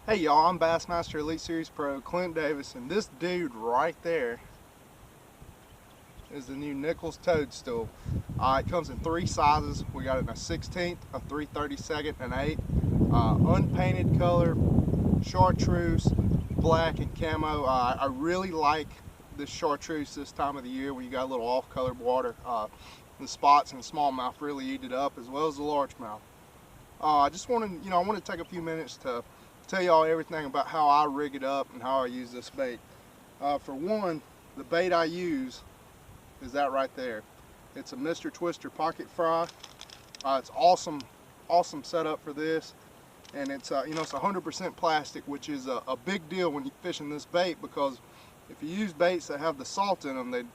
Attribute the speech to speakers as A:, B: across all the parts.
A: Hey y'all, I'm Bassmaster Elite Series Pro Clint Davis, and this dude right there is the new Nichols Toadstool. It comes in three sizes. We got it in a 16th, a 3/32, and 8. Unpainted color, chartreuse, black, and camo. I really like this chartreuse this time of the year when you got a little off-colored water. The spots and smallmouth really eat it up, as well as the largemouth. I just wanted, I want to take a few minutes to tell y'all everything about how I rig it up and how I use this bait. For one, the bait I use is that right there. It's a Mr. Twister pocket fry. It's awesome setup for this, and it's it's 100% plastic, which is a big deal when you're fishing this bait, because if you use baits that have the salt in them, they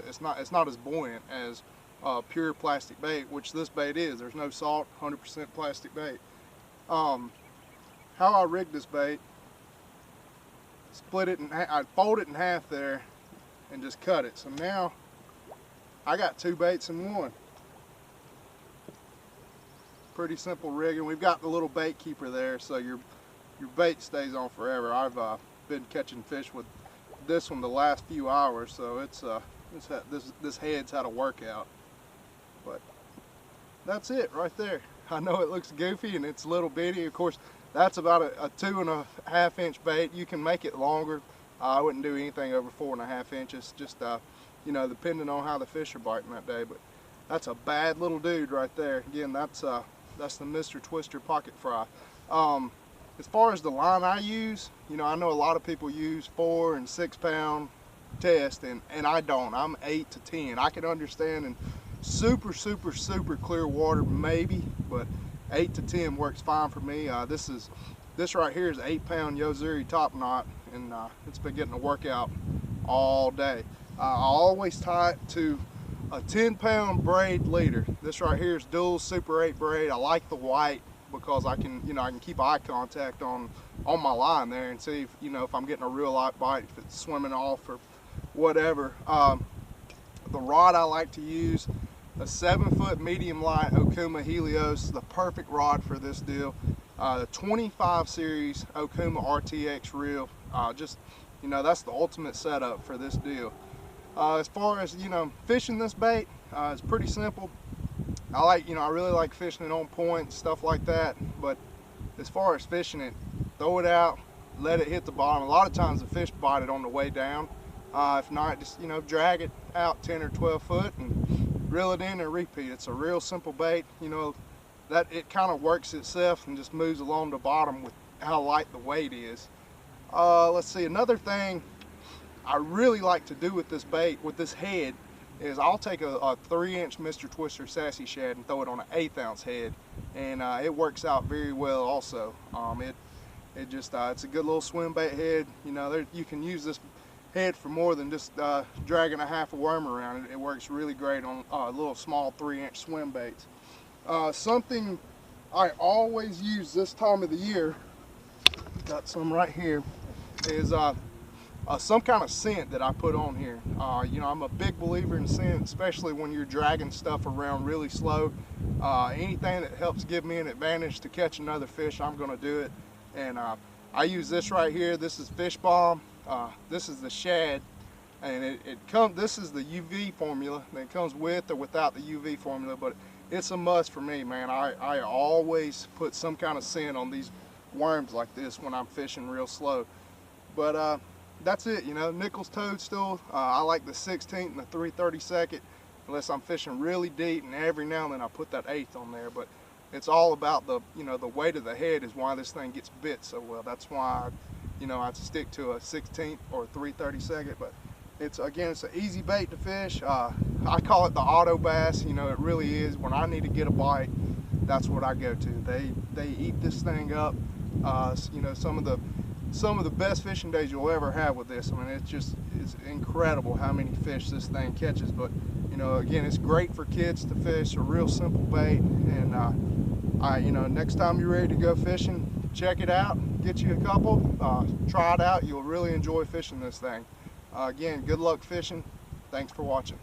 A: it's not as buoyant as pure plastic bait, which this bait is. There's no salt, 100% plastic bait. How I rig this bait, split it in half, I fold it in half there and just cut it. So now I got two baits in one. Pretty simple rigging. We've got the little bait keeper there, so your bait stays on forever. I've been catching fish with this one the last few hours, so this head's had a workout. But that's it right there. I know it looks goofy and it's little bitty. Of course, that's about a 2.5 inch bait. You can make it longer. I wouldn't do anything over 4.5 inches, just depending on how the fish are biting that day. But that's a bad little dude right there. Again, that's the Mr. Twister pocket fry. As far as the line I use, I know a lot of people use 4 and 6 pound test, and I don't. I'm 8 to 10. I can understand in super clear water maybe, but 8 to 10 works fine for me. This right here is an 8-pound Yozuri top knot, and it's been getting a workout all day. I always tie it to a 10-pound braid leader. This right here is dual Super 8 braid. I like the white because I can keep eye contact on my line there and see if I'm getting a real light bite, if it's swimming off or whatever. The rod I like to use, a 7-foot medium light Okuma Helios, the perfect rod for this deal. The 25 series Okuma RTX reel, that's the ultimate setup for this deal. As far as fishing this bait, it's pretty simple. I really like fishing it on point, stuff like that. But as far as fishing it, throw it out, let it hit the bottom. A lot of times the fish bite it on the way down. If not, just drag it out 10 or 12 foot and reel it in and repeat. It's a real simple bait. That it kind of works itself and just moves along the bottom with how light the weight is. Let's see, another thing I really like to do with this bait, with this head, is I'll take a 3-inch Mr. Twister Sassy Shad and throw it on an 1/8 ounce head, and it works out very well also. It's a good little swim bait head. You can use this head for more than just dragging a half a worm around it. It works really great on little small 3-inch swim baits. Something I always use this time of the year, got some right here, is some kind of scent that I put on here. I'm a big believer in scent, especially when you're dragging stuff around really slow. Anything that helps give me an advantage to catch another fish, I'm going to do it. And I use this right here. This is Fish Bomb. This is the shad, and this is the UV formula. It comes with or without the UV formula, but it's a must for me, man. I always put some kind of scent on these worms like this when I'm fishing real slow. But that's it, Nichols Toadstool. I like the 16th and the 3/32, unless I'm fishing really deep, and every now and then I put that 1/8 on there. But it's all about the weight of the head is why this thing gets bit so well. That's why I stick to a 16th or 3/32. But it's an easy bait to fish. I call it the auto bass. It really is. When I need to get a bite, that's what I go to. They eat this thing up. Some of the best fishing days you'll ever have with this. I mean, it's incredible how many fish this thing catches. But again, it's great for kids to fish. A real simple bait, and next time you're ready to go fishing, check it out, get you a couple, try it out. You'll really enjoy fishing this thing. Again, good luck fishing. Thanks for watching.